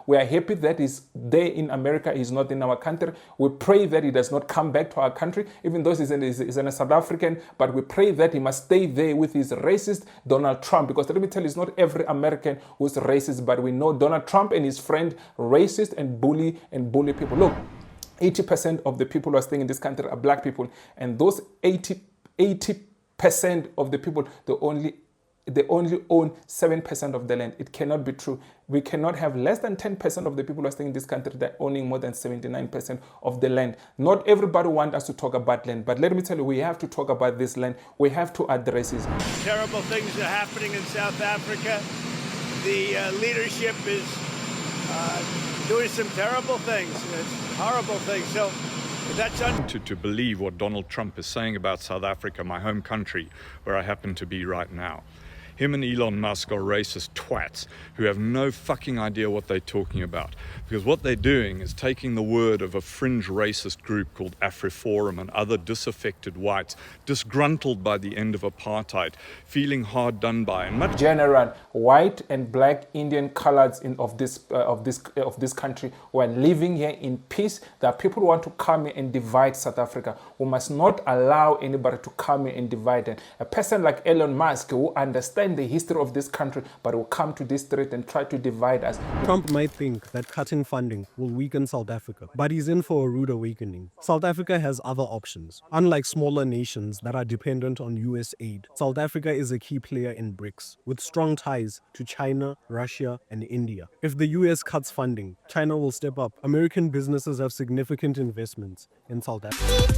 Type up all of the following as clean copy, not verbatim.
We are happy that he's there in America, he's not in our country. We pray that he does not come back to our country, even though he's a South African, but we pray that he must stay there with his racist Donald Trump, because let me tell you, it's not every American who's racist, but we know Donald Trump and his friend racist and bully people. Look, 80% of the people who are staying in this country are black people, and those 80% of the people, they only own 7% of the land. It cannot be true. We cannot have less than 10% of the people who are staying in this country that are owning more than 79% of the land. Not everybody wants us to talk about land, but let me tell you, we have to talk about this land. We have to address it. Terrible things are happening in South Africa. The leadership is doing some terrible things, horrible things. So that's to believe what Donald Trump is saying about South Africa, my home country, where I happen to be right now. Him and Elon Musk are racist twats who have no fucking idea what they're talking about. Because what they're doing is taking the word of a fringe racist group called AfriForum and other disaffected whites, disgruntled by the end of apartheid, feeling hard done by, and much general white and black Indian colors of this country who are living here in peace. There are people who want to come here and divide South Africa. We must not allow anybody to come here and divide it. A person like Elon Musk who understands the history of this country, but will come to this street and try to divide us. Trump might think that cutting funding will weaken South Africa, but he's in for a rude awakening. South Africa has other options. Unlike smaller nations that are dependent on US aid, South Africa is a key player in BRICS, with strong ties to China, Russia, and India. If the US cuts funding, China will step up. American businesses have significant investments in South Africa.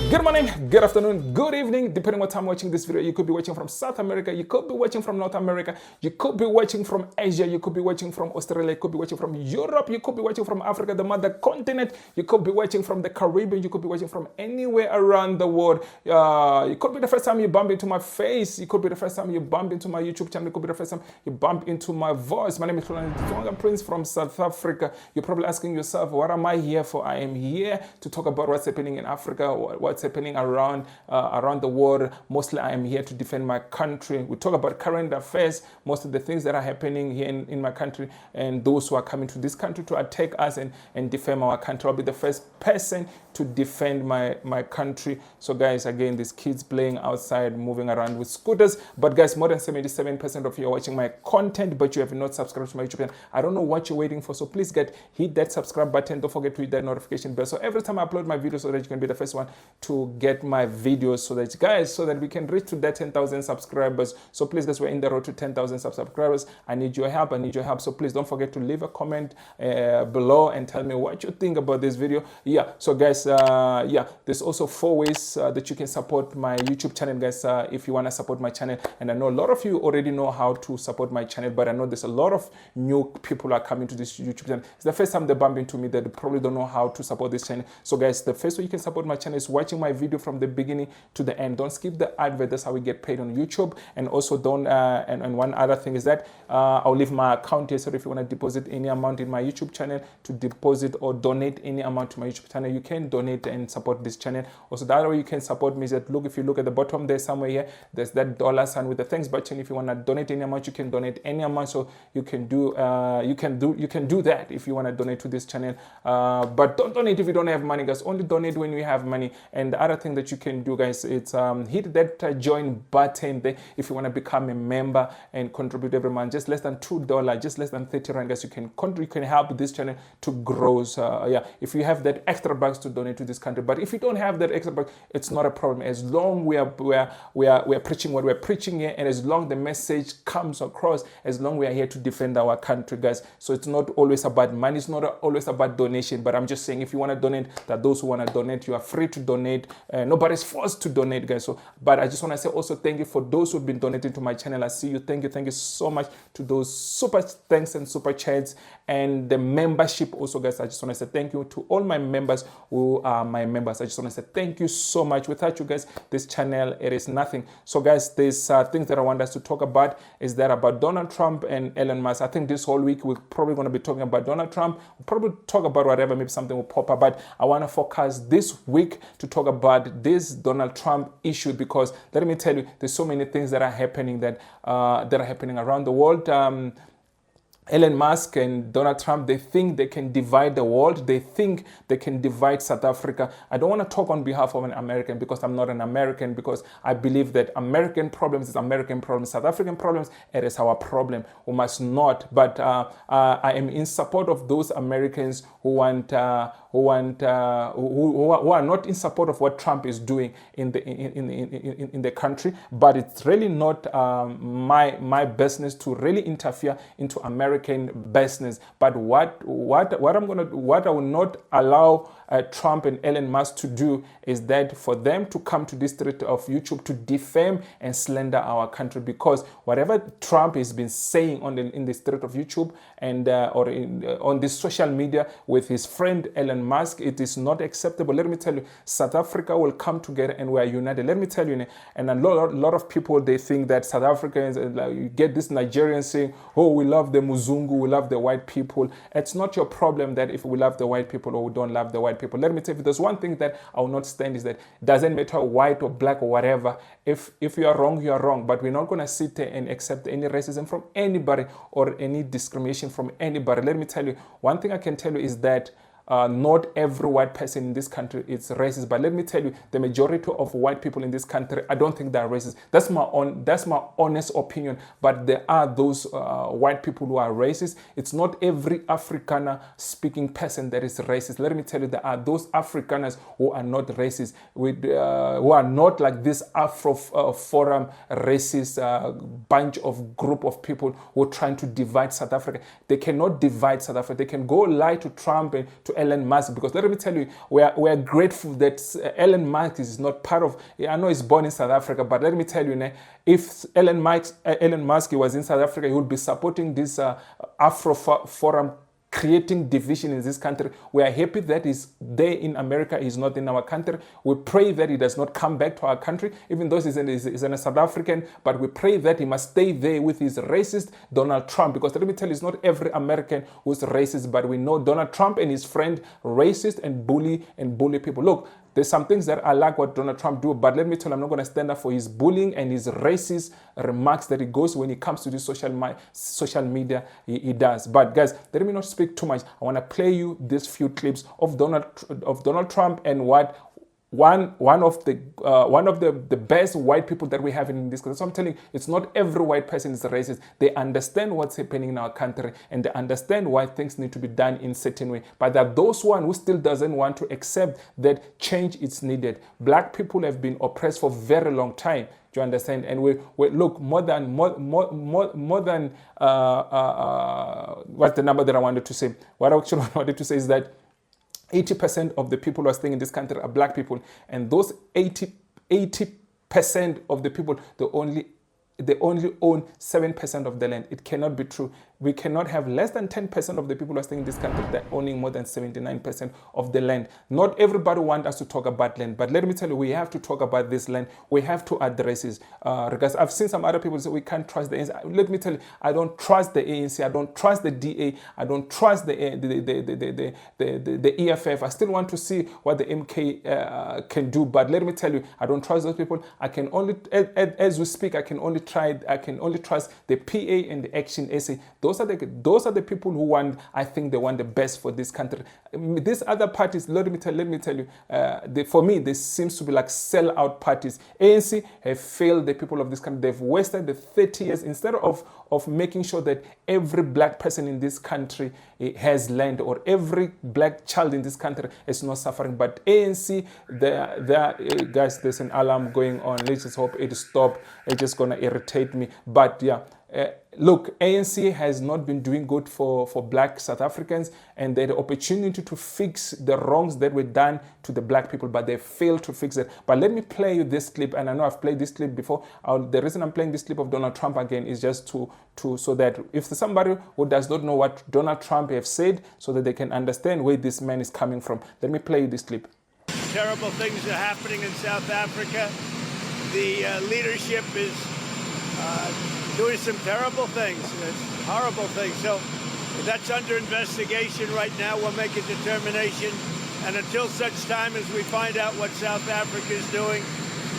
Good morning, good afternoon, good evening, depending on what time you're watching this video. You could be watching from South America, you could be watching from North America, you could be watching from Asia, you could be watching from Australia, you could be watching from Europe, you could be watching from Africa, the mother continent, you could be watching from the Caribbean, you could be watching from anywhere around the world. It could be the first time you bump into my face, it could be the first time you bump into my YouTube channel, it could be the first time you bump into my voice. My name is Prince from South Africa. You're probably asking yourself, what am I here for? I am here to talk about what's happening in Africa, what's happening around the world. Mostly I am here to defend my country. We talk about current affairs, most of the things that are happening here in my country, and those who are coming to this country to attack us and defend our country. I'll be the first person to defend my country. So guys, again, these kids playing outside, moving around with scooters. But guys, more than 77% of you are watching my content, but you have not subscribed to my YouTube channel. I don't know what you're waiting for, so please hit that subscribe button. Don't forget to hit that notification bell, so every time I upload my videos, so that you can be the first one to get my videos, so that we can reach to that 10,000 subscribers. So please guys, we're in the road to 10,000 subscribers. I need your help. So please don't forget to leave a comment below and tell me what you think about this video. Yeah, so guys, there's also 4 ways that you can support my YouTube channel, guys, if you want to support my channel. And I know a lot of you already know how to support my channel, but I know there's a lot of new people are coming to this YouTube channel. It's the first time they bump into me, that they probably don't know how to support this channel. So guys, the first way you can support my channel is watching my video from the beginning to the end. Don't skip the advert. That's how we get paid on YouTube. And also don't and one other thing is that I'll leave my account here, so if you want to deposit any amount in my YouTube channel, to deposit or donate any amount to my YouTube channel, you can donate and support this channel. Also, the other way you can support me is that, if you look at the bottom there somewhere here, there's that $ with the thanks button. If you want to donate any amount, you can donate any amount. So you can do that if you want to donate to this channel. But don't donate if you don't have money, guys. Only donate when you have money. And the other thing that you can do, guys, it's hit that join button there if you want to become a member and contribute every month. Just less than $2, just less than 30 rand, guys. You can help this channel to grow. So if you have that extra bucks to donate to this country, but if you don't have that extra bucks, it's not a problem. As long we are preaching what we're preaching here, and as long the message comes across, as long we are here to defend our country, guys. So it's not always about money. It's not always about donation. But I'm just saying, if you want to donate, that those who want to donate, you are free to donate. Nobody's forced to donate, guys. So, but I just want to say also thank you for those who've been donating to my channel. I see you. Thank you so much to those super thanks and super chats and the membership also, guys. I just want to say thank you to all my members who to my members. I just want to say thank you so much. Without you guys, this channel, it is nothing. So guys, there's things that I want us to talk about is that about Donald Trump and Elon Musk. I think this whole week we're probably going to be talking about Donald Trump. We'll probably talk about whatever, maybe something will pop up, but I want to focus this week to talk about this Donald Trump issue, because let me tell you, there's so many things that are happening that are happening around the world. Elon Musk and Donald Trump, they think they can divide the world. They think they can divide South Africa. I don't want to talk on behalf of an American, because I'm not an American, because I believe that American problems is American problems. South African problems, it is our problem. We must not. But I am in support of those Americans who are not in support of what Trump is doing in the country. But it's really not my business to really interfere into American business. But what I will not allow Trump and Elon Musk to do is that for them to come to this street of YouTube to defame and slander our country, because whatever Trump has been saying in the street of YouTube and on this social media with his friend Elon Musk, it is not acceptable. Let me tell you, South Africa will come together and we are united. Let me tell you, and a lot of people, they think that South Africans, you get this Nigerians saying, oh, we love the Muzungu, we love the white people. It's not your problem that if we love the white people or we don't love the white people. Let me tell you, there's one thing that I will not stand is that it doesn't matter white or black or whatever. If you are wrong, you are wrong. But we're not going to sit there and accept any racism from anybody or any discrimination from anybody. Let me tell you, one thing I can tell you is that not every white person in this country is racist, but let me tell you, the majority of white people in this country, I don't think they're racist. That's my honest opinion. But there are those white people who are racist. It's not every Afrikaner speaking person that is racist. Let me tell you, there are those Afrikaners who are not racist, who are not like this Afro forum racist bunch of group of people who are trying to divide South Africa. They cannot divide South Africa. They can go lie to Trump and to Elon Musk, because let me tell you, we are grateful that Elon Musk is not part of, I know he's born in South Africa, but let me tell you, if Elon Musk was in South Africa, he would be supporting this Afro Forum creating division in this country. We are happy that he's there in America, he's not in our country. We pray that he does not come back to our country, even though he's a South African, but we pray that he must stay there with his racist Donald Trump, because let me tell you, it's not every American who's racist, but we know Donald Trump and his friend racist and bully people. Look, there's some things that I like what Donald Trump do, but let me tell you, I'm not going to stand up for his bullying and his racist remarks that he goes when he comes to this social media. He does. But guys, let me not speak too much. I want to play you these few clips of Donald Trump and what one of the best white people that we have in this country. So I'm telling you, it's not every white person is racist. They understand what's happening in our country and they understand why things need to be done in a certain way. But there are those who still doesn't want to accept that change is needed. Black people have been oppressed for a very long time. Do you understand? And we look more than what's the number that I wanted to say? What I actually wanted to say is that 80% of the people who are staying in this country are black people, and those 80% of the people, they only own 7% of the land. It cannot be true. We cannot have less than 10% of the people who are staying in this country that owning more than 79% of the land. Not everybody wants us to talk about land, but let me tell you, we have to talk about this land. We have to address it. Because I've seen some other people say we can't trust the ANC. Let me tell you, I don't trust the ANC. I don't trust the DA. I don't trust the EFF. I still want to see what the MK can do. But let me tell you, I don't trust those people. I can only, as we speak, I can only trust the PA and the Action SA. Those are the people who want, I think they want the best for this country. These other parties, let me tell you, for me, they seems to be like sell-out parties. ANC have failed the people of this country. They've wasted the 30 years instead of making sure that every black person in this country has land, or every black child in this country is not suffering. But ANC, guys, there's an alarm going on. Let's just hope it stops. It's just going to irritate me. But yeah. Look, ANC has not been doing good for black South Africans, and they had the opportunity to fix the wrongs that were done to the black people, but they failed to fix it. But let me play you this clip, and I know I've played this clip before. The reason I'm playing this clip of Donald Trump again is just so that if somebody who does not know what Donald Trump has said, so that they can understand where this man is coming from. Let me play you this clip. terrible things are happening in South Africa. The leadership is doing some terrible things, horrible things. So that's under investigation right now. We'll make a determination. And until such time as we find out what South Africa is doing,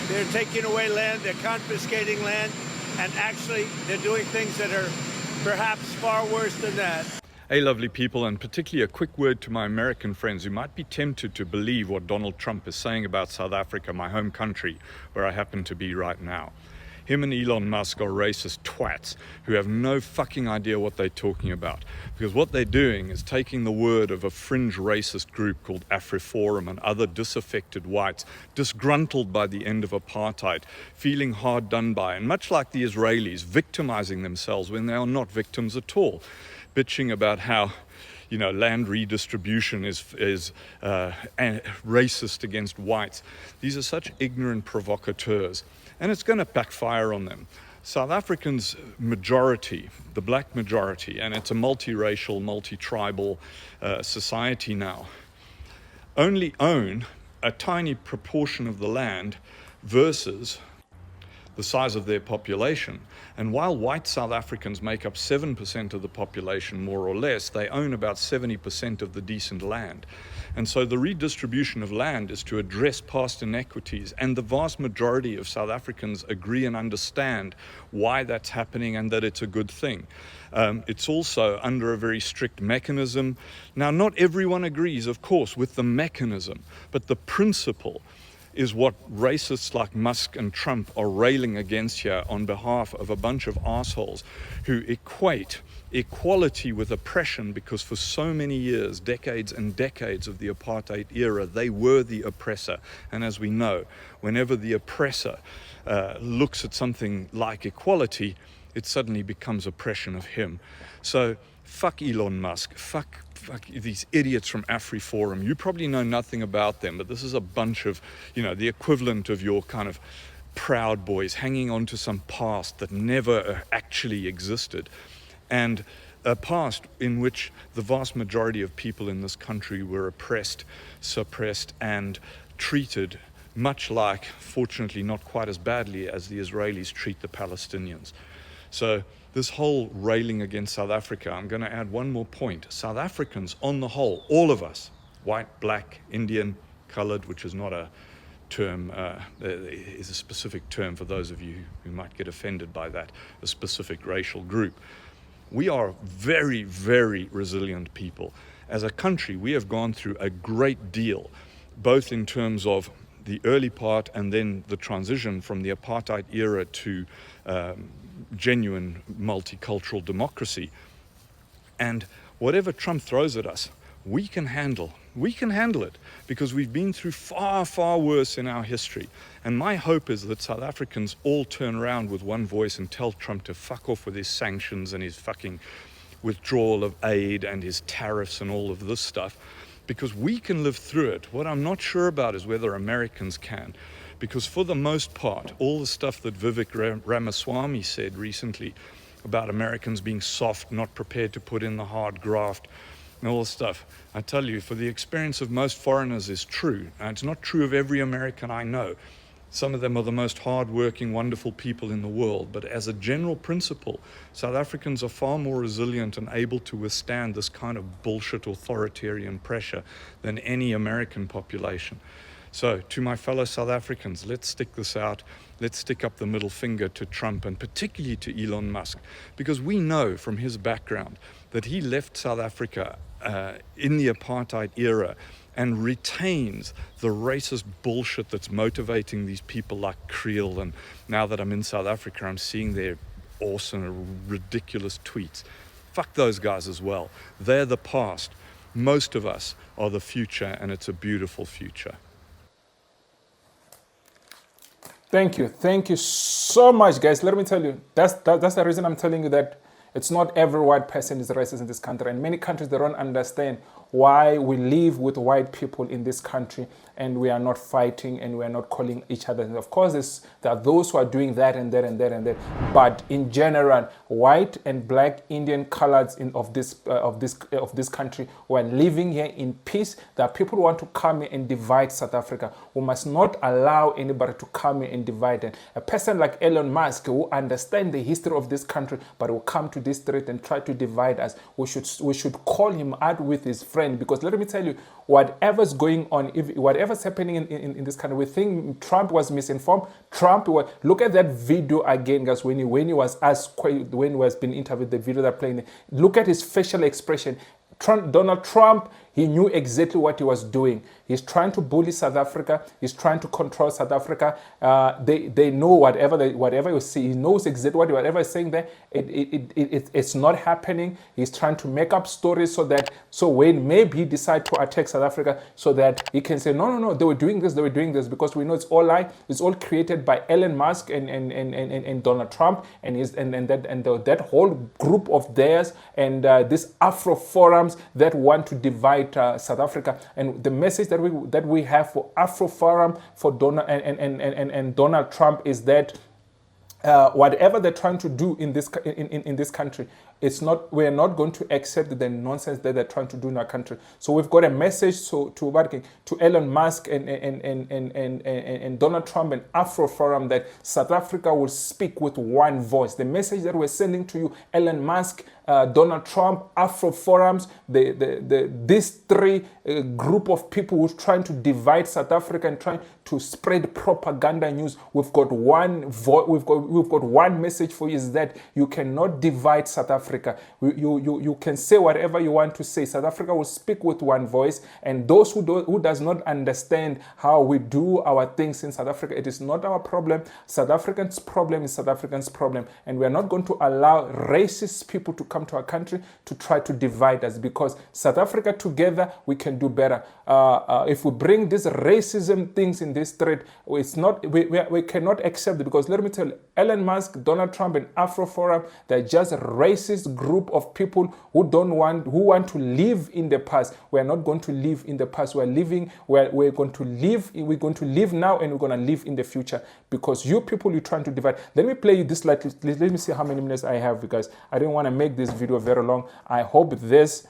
they're taking away land, they're confiscating land, and actually they're doing things that are perhaps far worse than that. Hey, lovely people, and particularly a quick word to my American friends who might be tempted to believe what Donald Trump is saying about South Africa, my home country, where I happen to be right now. Him and Elon Musk are racist twats who have no fucking idea what they're talking about. Because what they're doing is taking the word of a fringe racist group called AfriForum and other disaffected whites, disgruntled by the end of apartheid, feeling hard done by, and much like the Israelis, victimizing themselves when they are not victims at all, bitching about how land redistribution is racist against whites. These are such ignorant provocateurs, and it's going to backfire on them. South Africans' majority, the black majority, and it's a multiracial, multi-tribal society now, only own a tiny proportion of the land versus the size of their population. And while white South Africans make up 7% of the population, more or less, they own about 70% of the decent land. And so the redistribution of land is to address past inequities. And the vast majority of South Africans agree and understand why that's happening and that it's a good thing. It's also under a very strict mechanism. Now, not everyone agrees, of course, with the mechanism, but the principle is what racists like Musk and Trump are railing against here on behalf of a bunch of assholes who equate equality with oppression, because for so many years, decades and decades of the apartheid era, they were the oppressor. And as we know, whenever the oppressor looks at something like equality, it suddenly becomes oppression of him. So fuck Elon Musk, fuck these idiots from AfriForum. You probably know nothing about them, but this is a bunch of, the equivalent of your kind of Proud Boys hanging on to some past that never actually existed. And a past in which the vast majority of people in this country were oppressed, suppressed, and treated much like, fortunately not quite as badly as the Israelis treat the Palestinians. So this whole railing against South Africa, I'm going to add one more point. South Africans, on the whole, all of us, white, black, Indian, colored, which is not a term, is a specific term for those of you who might get offended by that, a specific racial group. We are very, very resilient people. As a country, we have gone through a great deal, both in terms of the early part and then the transition from the apartheid era to genuine multicultural democracy. And whatever Trump throws at us, we can handle. We can handle it because we've been through far, far worse in our history. And my hope is that South Africans all turn around with one voice and tell Trump to fuck off with his sanctions and his fucking withdrawal of aid and his tariffs and all of this stuff, because we can live through it. What I'm not sure about is whether Americans can. Because for the most part, all the stuff that Vivek Ramaswamy said recently about Americans being soft, not prepared to put in the hard graft, and all this stuff, I tell you, for the experience of most foreigners is true. And it's not true of every American I know. Some of them are the most hardworking, wonderful people in the world. But as a general principle, South Africans are far more resilient and able to withstand this kind of bullshit authoritarian pressure than any American population. So, to my fellow South Africans, let's stick this out. Let's stick up the middle finger to Trump and particularly to Elon Musk, because we know from his background that he left South Africa in the apartheid era and retains the racist bullshit that's motivating these people like Creel. And now that I'm in South Africa, I'm seeing their awesome, ridiculous tweets. Fuck those guys as well. They're the past. Most of us are the future, and it's a beautiful future. Thank you so much, guys. Let me tell you, that's the reason I'm telling you that it's not every white person is racist in this country, and many countries, they don't understand why we live with white people in this country and we are not fighting and we are not calling each other. And of course, there are those who are doing that and that and that and that. But in general, white and black Indian colors of this country who are living here in peace. There are people who want to come here and divide South Africa. We must not allow anybody to come here and divide it. A person like Elon Musk who understands the history of this country, but will come to this street and try to divide us. We should call him out with his friend, because let me tell you, whatever's going on, whatever's happening in this country, we think Trump was misinformed. Look at that video again, guys, when he was asked, when he was being interviewed, the video that playing. Look at his facial expression. Donald Trump, he knew exactly what he was doing. He's trying to bully South Africa. He's trying to control South Africa. They know whatever you see. He knows exactly whatever he's saying there. It's not happening. He's trying to make up stories so when maybe he decide to attack South Africa, so that he can say no, they were doing this, because we know it's all lie. It's all created by Elon Musk and Donald Trump and that whole group of theirs and this Afro forums that want to divide South Africa. And the message that we have for Afro Forum, for Donald and Donald Trump, is that whatever they're trying to do in this country, we're not going to accept the nonsense that they're trying to do in our country. So we've got a message to Elon Musk and Donald Trump and Afro Forum, that South Africa will speak with one voice. The message that we're sending to you, Elon Musk, Donald Trump, Afro Forums, these three group of people who's trying to divide South Africa and trying to spread propaganda news. We've got one we've got one message for you, is that you cannot divide South Africa. You can say whatever you want to say. South Africa will speak with one voice, and those who does not understand how we do our things in South Africa, it is not our problem. South Africans' problem is South Africans' problem, and we are not going to allow racist people to come to our country to try to divide us, because South Africa together we can do better. If we bring these racism things in this street, we cannot accept it, because let me tell you, Elon Musk, Donald Trump, and Afro Forum, they're just a racist group of people who want to live in the past. We're not going to live in the past. We're going to live now, and we're going to live in the future, because you people, you're trying to divide. Let me play you this slightly. Let me see how many minutes I have, because I didn't want to make this video very long. I hope this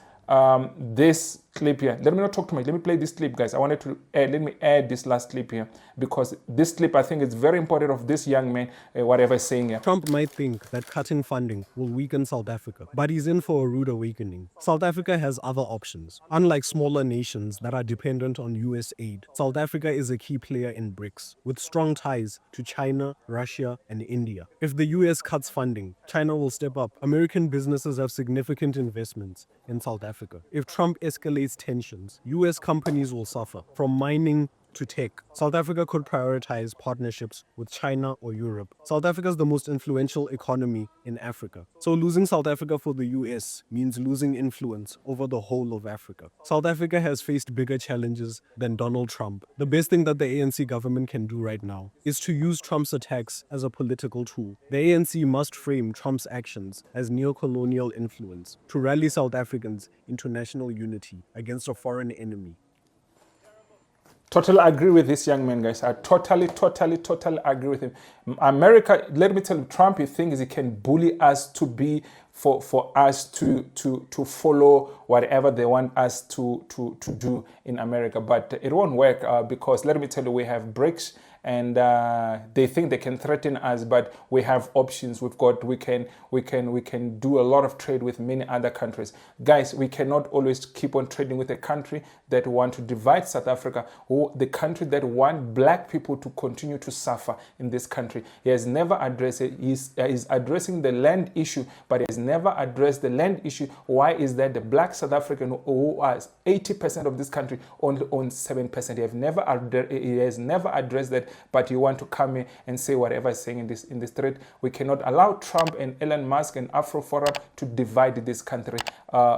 clip here. Let me not talk too much. Let me play this clip, guys. Let me add this last clip here, because this clip, I think, is very important of this young man, whatever he's saying here. Trump might think that cutting funding will weaken South Africa, but he's in for a rude awakening. South Africa has other options. Unlike smaller nations that are dependent on US aid, South Africa is a key player in BRICS, with strong ties to China, Russia, and India. If the US cuts funding, China will step up. American businesses have significant investments in South Africa. If Trump escalates tensions, US companies will suffer, from mining to tech. South Africa could prioritize partnerships with China or Europe. South Africa is the most influential economy in Africa. So losing South Africa for the US means losing influence over the whole of Africa. South Africa has faced bigger challenges than Donald Trump. The best thing that the ANC government can do right now is to use Trump's attacks as a political tool. The ANC must frame Trump's actions as neo-colonial influence to rally South Africans into national unity against a foreign enemy. Totally agree with this young man, guys. I totally agree with him. America, let me tell you, Trump, he thinks he can bully us to be for us to follow whatever they want us to do in America. But it won't work because let me tell you, we have BRICS, and they think they can threaten us, but we have options. We can do a lot of trade with many other countries. Guys, we cannot always keep on trading with a country that want to divide South Africa, or the country that want black people to continue to suffer in this country. He has never addressed it. He's addressing the land issue, but he has never addressed the land issue. Why is that the black South African, who are 80% of this country, only owns 7%? He has never addressed that but you want to come in and say whatever is saying in this thread. We cannot allow Trump and Elon Musk and Afro Forum to divide this country.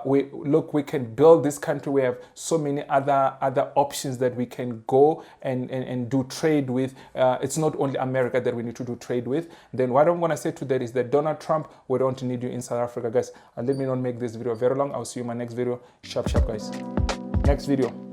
We can build this country. We have so many other options that we can go and do trade with. It's not only America that we need to do trade with. Then what I'm going to say to that is that Donald Trump, we don't need you in South Africa, guys. And let me not make this video very long. I'll see you in my next video. Sharp, guys. Next video.